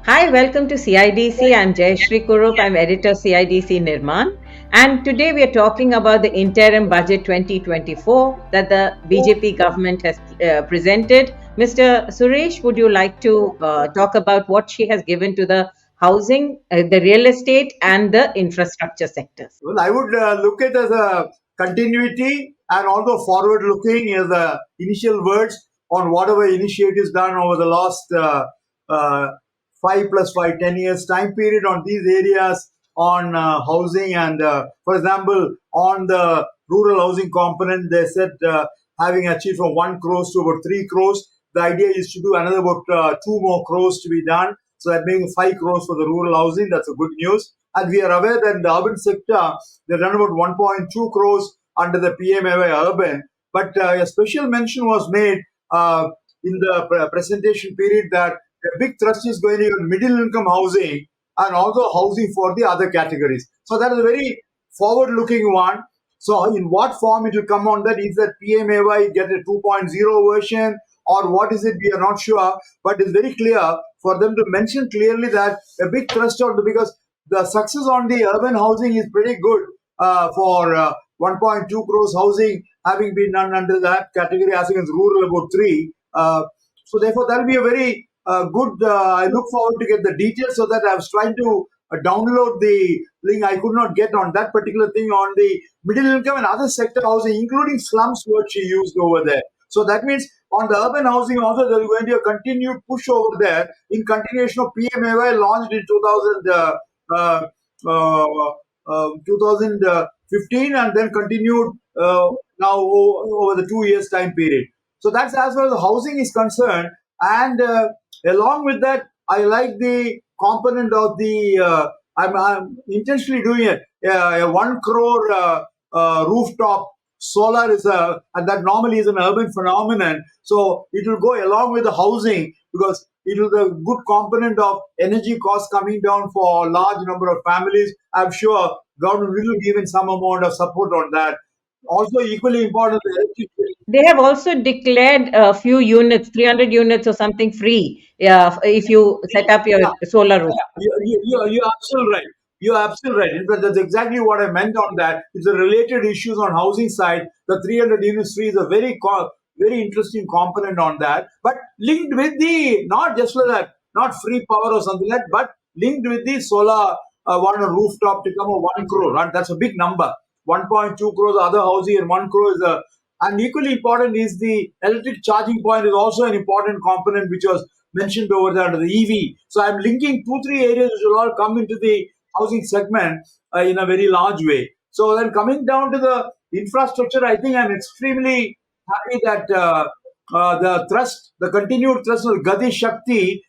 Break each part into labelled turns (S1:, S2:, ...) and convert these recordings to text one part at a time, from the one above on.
S1: Hi, welcome to CIDC. I'm Jayashri Kurup. I'm editor CIDC Nirman. And today we are talking about the Interim Budget 2024 that the BJP government has presented. Mr. Suresh, would you like to talk about what she has given to the housing, the real estate, and the infrastructure sectors?
S2: Well, I would look at it as a continuity and also forward looking as the initial words on whatever initiatives done over the last uh, 5 plus 5, 10 years time period on these areas on housing and, for example, on the rural housing component, they said having achieved from 1 crores to about 3 crores. The idea is to do another about 2 more crores to be done. So that means 5 crores for the rural housing. That's a good news. And we are aware that in the urban sector, they run about 1.2 crores under the PMAY urban. But a special mention was made in the presentation period that a big thrust is going on middle income housing and also housing for the other categories. So that is a very forward looking one. So in what form it will come on that? Is that PMAY get a 2.0 version or what is it? We are not sure. But it's very clear for them to mention clearly that a big thrust on the because the success on the urban housing is pretty good for 1.2 crores housing having been done under that category as against rural about 3. So therefore, that will be a very good. I look forward to get the details so that I was trying to download the link. I could not get on that particular thing on the middle income and other sector housing, including slums, what she used over there. So that means on the urban housing also there is going to be a continued push over there in continuation of PMAY launched in 2015 and then continued now over the 2 years time period. So that's as far as the housing is concerned. And along with that, I like the component of the. I'm intentionally doing it. A 1 crore rooftop solar is and that normally is an urban phenomenon. So it will go along with the housing because it will be a good component of energy costs coming down for a large number of families. I'm sure government will give in some amount of support on that. Also, equally important, the electricity.
S1: They have also declared a few units, 300 units or something free, if you set up your
S2: Yeah,
S1: solar roof.
S2: you're absolutely right. You're absolutely right. In fact, that's exactly what I meant on that. It's the related issues on housing side. The 300 units free is a very interesting component on that. But linked with the, not just for that, not free power or something like that, but linked with the solar one rooftop to come of 1 crore. And that's a big number. 1.2 crores other housing and 1 crore is a and equally important is the electric charging point is also an important component which was mentioned over there under the EV. So I'm linking 2, 3 areas which will all come into the housing segment in a very large way. So then coming down to the infrastructure, I think I'm extremely happy that the continued thrust of Gati Shakti,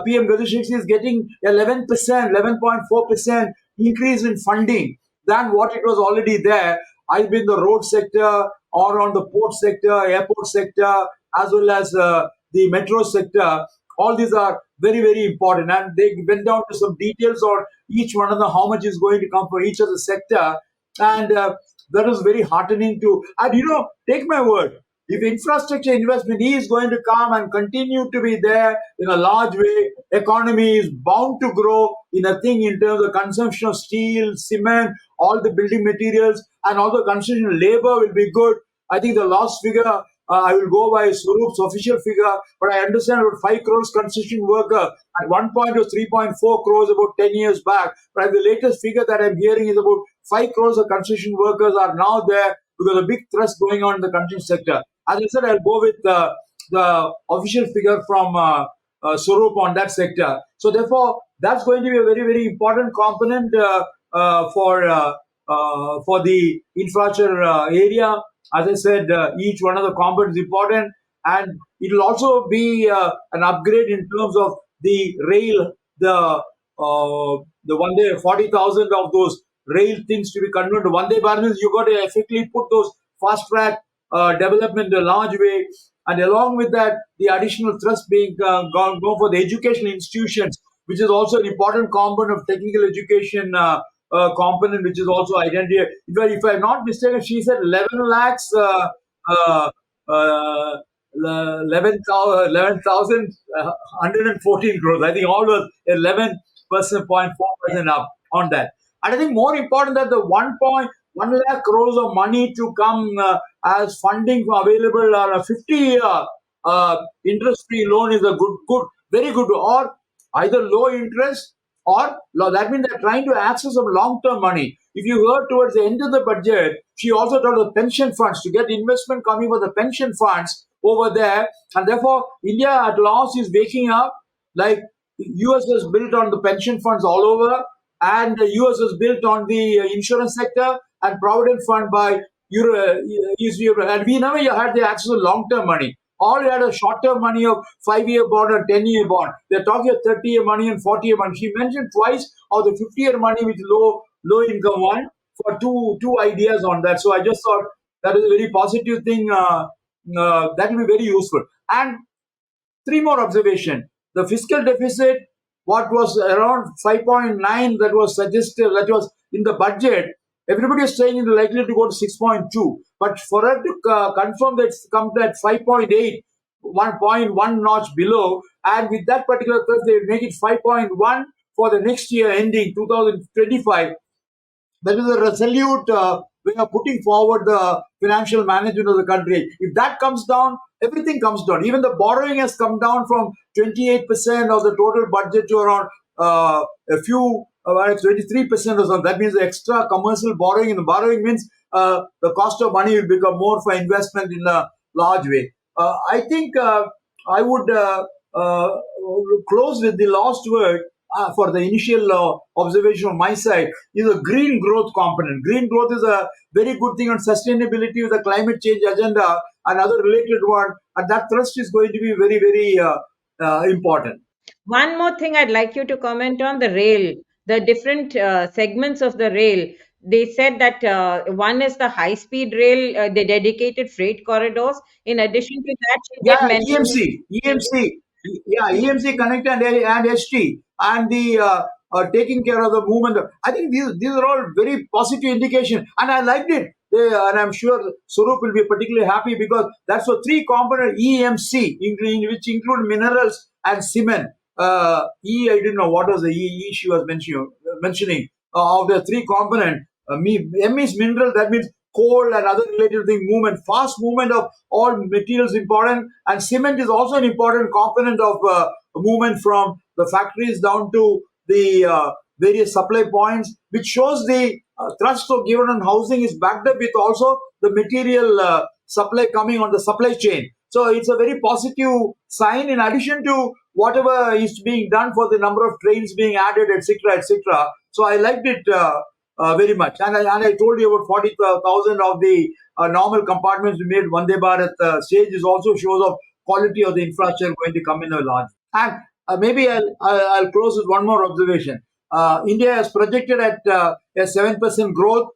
S2: PM Gati Shakti is getting 11%, 11.4% increase in funding than what it was already there, either in the road sector or on the port sector, airport sector, as well as the metro sector. All these are very, very important. And they went down to some details on each one of them, how much is going to come for each of the sector. And that is very heartening to. And take my word, if infrastructure investment is going to come and continue to be there in a large way, economy is bound to grow in a thing in terms of consumption of steel, cement, all the building materials, and also consumption of labor will be good. I think the last figure I will go by Swarup's official figure, but I understand about 5 crores construction worker. At one point it was 3.4 crores about 10 years back. But the latest figure that I'm hearing is about 5 crores of construction workers are now there because of big thrust going on in the construction sector. As I said, I'll go with the official figure from Swarup on that sector. So therefore, that's going to be a very, very important component for the infrastructure area. As I said, each one of the components is important, and it will also be an upgrade in terms of the rail, the one day 40,000 of those rail things to be converted to one day bargains. You got to effectively put those fast track development in a large way, and along with that, the additional thrust being gone for the educational institutions, which is also an important component of technical education. Component which is also identified. If I'm not mistaken, she said 11 lakhs uh, uh, 11,114 crores. I think all was 11%, 0.4% up on that. And I think more important that the 1.1 lakh crores of money to come as funding available on a 50-year interest-free loan is a very good, or either low interest or that means they're trying to access some long-term money. If you heard towards the end of the budget, she also told the pension funds to get investment coming for the pension funds over there, and therefore India at last is waking up. Like US is built on the pension funds all over, and the US is built on the insurance sector and provident fund by East Europe, and we never had the access to long-term money. All we had a short-term money of 5-year bond and 10-year bond. They're talking of 30-year money and 40-year money. She mentioned twice of the 50-year money with low income one for two ideas on that. So I just thought that is a very positive thing. That will be very useful. And three more observation. The fiscal deficit, what was around 5.9 that was suggested, that was in the budget, everybody is saying it's likely to go to 6.2. But for it to confirm that it's come to at 5.8, 1.1 notch below, and with that particular curve, they make it 5.1 for the next year ending 2025. That is a resolute way of putting forward the financial management of the country. If that comes down, everything comes down. Even the borrowing has come down from 28% of the total budget to around a few, 23% or something. That means the extra commercial borrowing. And the borrowing means the cost of money will become more for investment in a large way. I think I would close with the last word for the initial observation on my side is a green growth component. Green growth is a very good thing on sustainability with the climate change agenda and other related one, and that thrust is going to be very, very important.
S1: One more thing I'd like you to comment on the rail, the different segments of the rail. They said that one is the high speed rail, the dedicated freight corridors. In addition to that, you did
S2: Yeah,
S1: mention.
S2: EMC Connect and HT, and the taking care of the movement. I think these are all very positive indication, and I liked it. And I'm sure Surup will be particularly happy because that's a three component EMC, which include minerals and cement. I didn't know what was the she was mentioning of the three component. M is mineral, that means coal and other related thing movement, fast movement of all materials important, and cement is also an important component of movement from the factories down to the various supply points, which shows the thrust of given on housing is backed up with also the material supply coming on the supply chain. So it's a very positive sign in addition to whatever is being done for the number of trains being added, etc., etc. So I liked it very much. And I told you about 40,000 of the normal compartments we made Vande Bharat stage is also shows of quality of the infrastructure going to come in a large. And maybe I'll close with one more observation. India is projected at a 7% growth.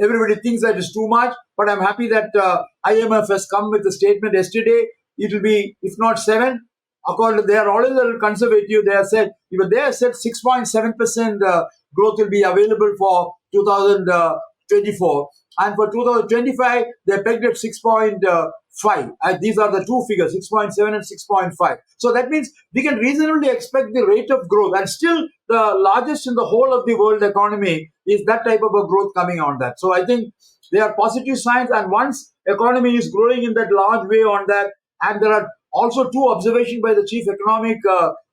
S2: Everybody thinks that is too much, but I'm happy that IMF has come with a statement yesterday. It will be, if not 7, according to, they are always a little conservative. They have said, even they have said 6.7% growth will be available for 2024. And for 2025, they pegged at 6.5. These are the two figures, 6.7 and 6.5. So that means we can reasonably expect the rate of growth. And still, the largest in the whole of the world economy is that type of a growth coming on that. So I think there are positive signs. And once economy is growing in that large way on that, and there are also two observations by the chief economic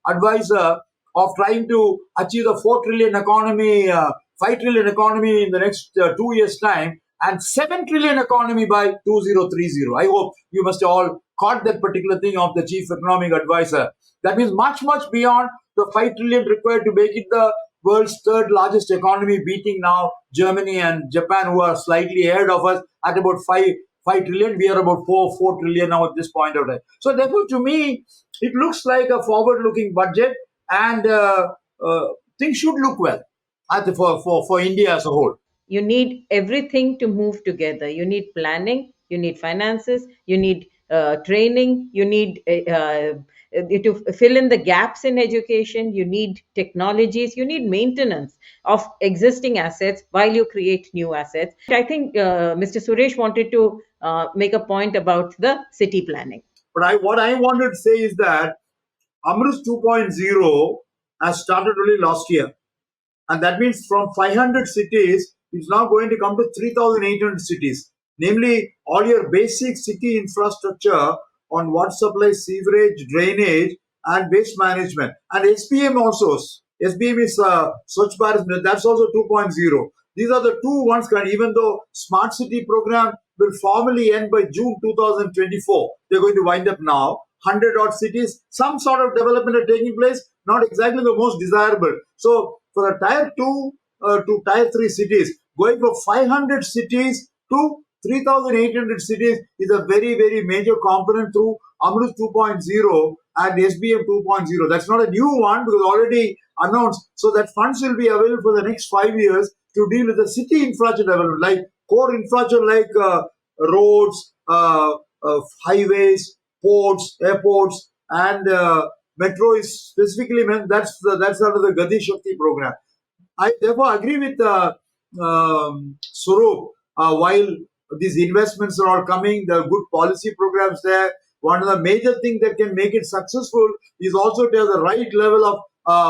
S2: advisor of trying to achieve the 4 trillion economy, 5 trillion economy in the next 2 years' time, and 7 trillion economy by 2030. I hope you must have all caught that particular thing of the chief economic advisor. That means much, much beyond the 5 trillion required to make it the world's third largest economy, beating now Germany and Japan, who are slightly ahead of us at about 5 trillion. We are about 4 trillion now at this point of time. So therefore, to me, it looks like a forward-looking budget, and things should look well for India as a whole.
S1: You need everything to move together. You need planning, you need finances, you need training, you need to fill in the gaps in education, you need technologies, you need maintenance of existing assets while you create new assets. I think Mr. Suresh wanted to make a point about the city planning.
S2: But what I wanted to say is that Amrut 2.0 has started only last year. And that means from 500 cities, it's now going to come to 3,800 cities. Namely, all your basic city infrastructure on water supply, sewerage, drainage, and waste management. And SBM also. SBM is Swachh Bharat, that's also 2.0. These are the two ones, even though Smart City program will formally end by June 2024. They're going to wind up now. 100 odd cities, some sort of development are taking place, not exactly the most desirable. So, for a tier 2 to tier 3 cities, going from 500 cities to 3,800 cities is a very, very major component through Amrut 2.0 and SBM 2.0. That's not a new one because already announced. So that funds will be available for the next 5 years to deal with the city infrastructure development, like core infrastructure like roads, highways, ports, airports, and metro is specifically meant. That's under the Gati Shakti program. I therefore agree with Surup. While these investments are all coming, the good policy programs there. One of the major things that can make it successful is also to have the right level of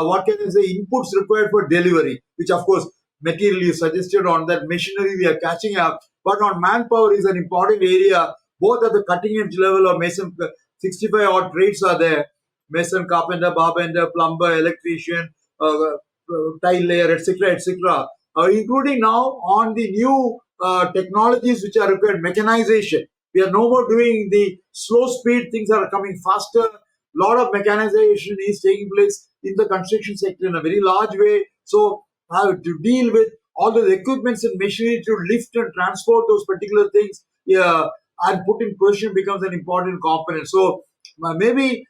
S2: what can I say inputs required for delivery, which of course material you suggested on that machinery we are catching up, but on manpower is an important area. Both at the cutting edge level of mason, 65 odd trades are there: mason, carpenter, barbender, plumber, electrician, tile layer, etc., etc. Including now on the new technologies which are required, mechanization. We are no more doing the slow speed, things are coming faster. Lot of mechanization is taking place in the construction sector in a very large way. So, to deal with all the equipments and machinery to lift and transport those particular things, and put in position becomes an important component. So, maybe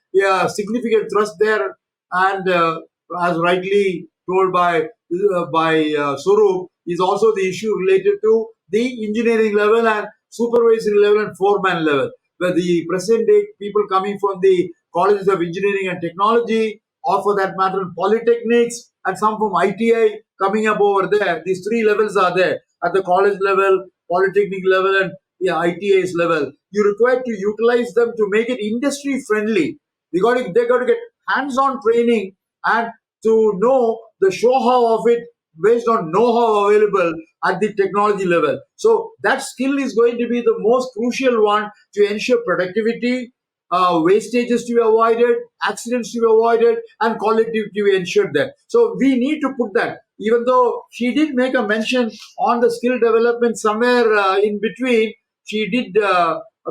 S2: significant thrust there, and as rightly told by Surup, is also the issue related to the engineering level and supervisory level and foreman level, where the present day people coming from the colleges of engineering and technology, or for that matter, polytechnics, and some from ITI coming up over there. These three levels are there at the college level, polytechnic level, and ITI's level. You require to utilize them to make it industry friendly. They got to get hands-on training and to know the know-how of it based on know-how available at the technology level. So that skill is going to be the most crucial one to ensure productivity, wastages to be avoided, accidents to be avoided, and quality to be ensured there. So we need to put that. Even though she did make a mention on the skill development somewhere in between, she did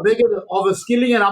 S2: make it of a skilling and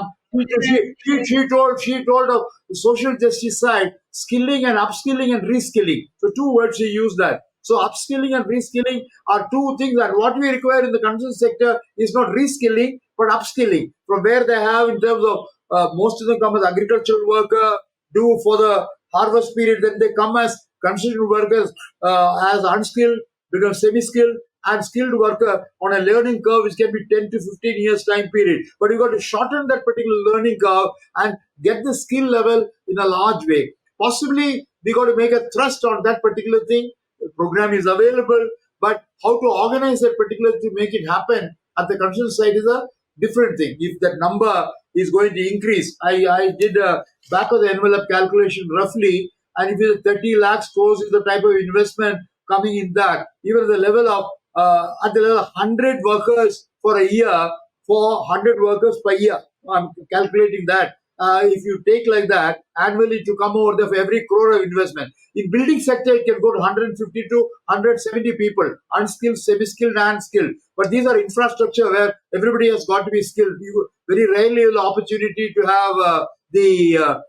S2: she told of the social justice side, skilling and upskilling and reskilling. So two words she used that. So upskilling and reskilling are two things that what we require in the construction sector is not reskilling but upskilling from where they have in terms of most of them come as agricultural worker, do for the harvest period, then they come as construction workers as unskilled, become semi-skilled, and skilled worker on a learning curve which can be 10 to 15 years time period. But you got to shorten that particular learning curve and get the skill level in a large way. Possibly we got to make a thrust on that particular thing. The program is available, but how to organize that particular to make it happen at the construction side is a different thing. If that number is going to increase, I did a back of the envelope calculation roughly, and if it's 30 lakhs crores is the type of investment coming in that, even at the level of 100 workers for a year, for 100 workers per year, I'm calculating that. If you take like that annually to come over there for every crore of investment. In building sector, it can go to 150 to 170 people, unskilled, semi-skilled, and skilled. But these are infrastructure where everybody has got to be skilled. You very rarely have the opportunity to have the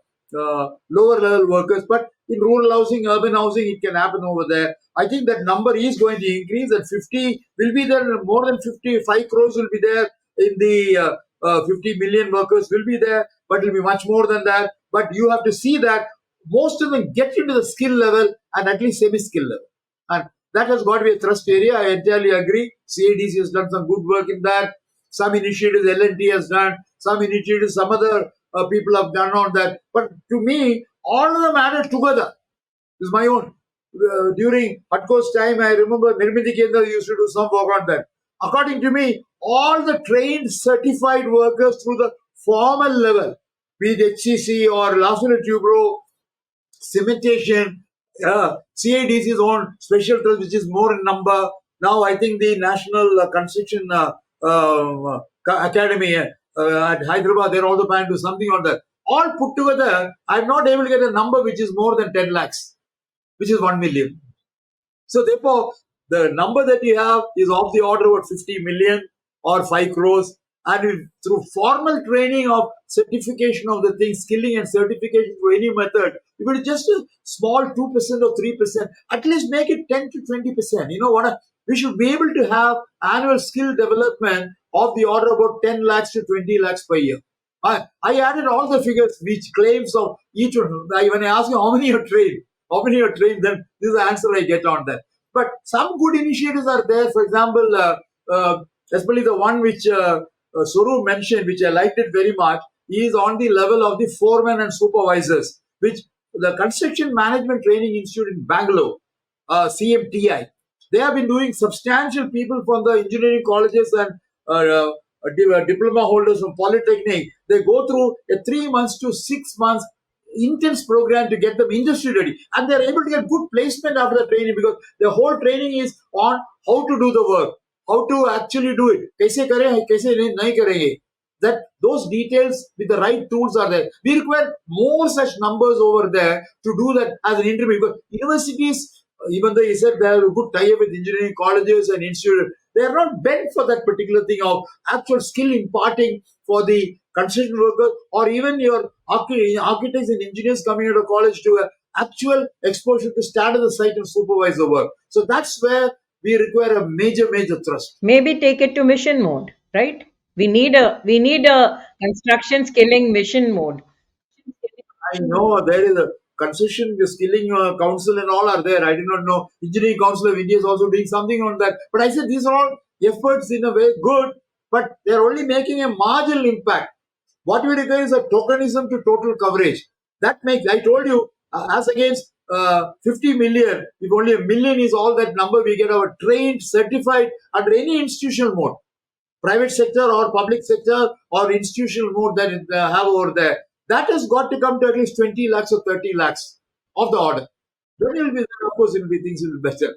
S2: lower level workers. But in rural housing, urban housing, it can happen over there. I think that number is going to increase, and 50 will be there. More than 55 crores will be there in the 50 million workers will be there, but it will be much more than that. But you have to see that most of them get into the skill level and at least semi-skill level. And that has got to be a thrust area. I entirely agree. CADC has done some good work in that. Some initiatives L&T has done. Some initiatives some other people have done on that. But to me, all of them added together. This is my own. During HUDCO's time, I remember Nirmiti Kendra used to do some work on that. According to me, all the trained certified workers through the formal level, be it HCC or lacunar tubro, cementation, CIDC's own special trust, which is more in number. Now, I think the National Construction Academy at Hyderabad, they're also planning to do something on that. All put together, I'm not able to get a number which is more than 10 lakhs, which is 1 million. So therefore, the number that you have is of the order of 50 million or 5 crores. And through formal training of certification of the thing, skilling and certification through any method, if it is just a small 2% or 3%, at least make it 10 to 20%. You know what? We should be able to have annual skill development of the order about 10 lakhs to 20 lakhs per year. I added all the figures which claims of each one. When I ask you how many are trained, then this is the answer I get on that. But some good initiatives are there. For example, especially the one which Suru mentioned, which I liked it very much, is on the level of the foremen and supervisors, which the Construction Management Training Institute in Bangalore, CMTI, they have been doing substantial people from the engineering colleges and diploma holders from Polytechnic. They go through a 3 months to 6 months intense program to get them industry ready, and they're able to get good placement after the training, because the whole training is on how to do the work, how to actually do it, kaise kare, kaise nahi karenge. That those details with the right tools are there. We require more such numbers over there to do that as an interview, because universities, even though you said they have a good tie-up with engineering colleges and institutes, they are not bent for that particular thing of actual skill imparting for the construction workers, or even your architects and engineers coming out of college to actual exposure to start at the site and supervise the work. So that's where we require a major thrust.
S1: Maybe take it to mission mode, right? We need a construction skilling mission mode.
S2: I know there is a concession, the skilling council and all are there. I did not know. Engineering Council of India is also doing something on that. But I said these are all efforts in a way good, but they're only making a marginal impact. What we require is a tokenism to total coverage. That makes, I told you, as against 50 million, if only a million is all that number, we get our trained, certified under any institutional mode, private sector or public sector or institutional mode that it, have over there. That has got to come to at least 20 lakhs or 30 lakhs of the order. Then it will be, of course, it will be things will be better.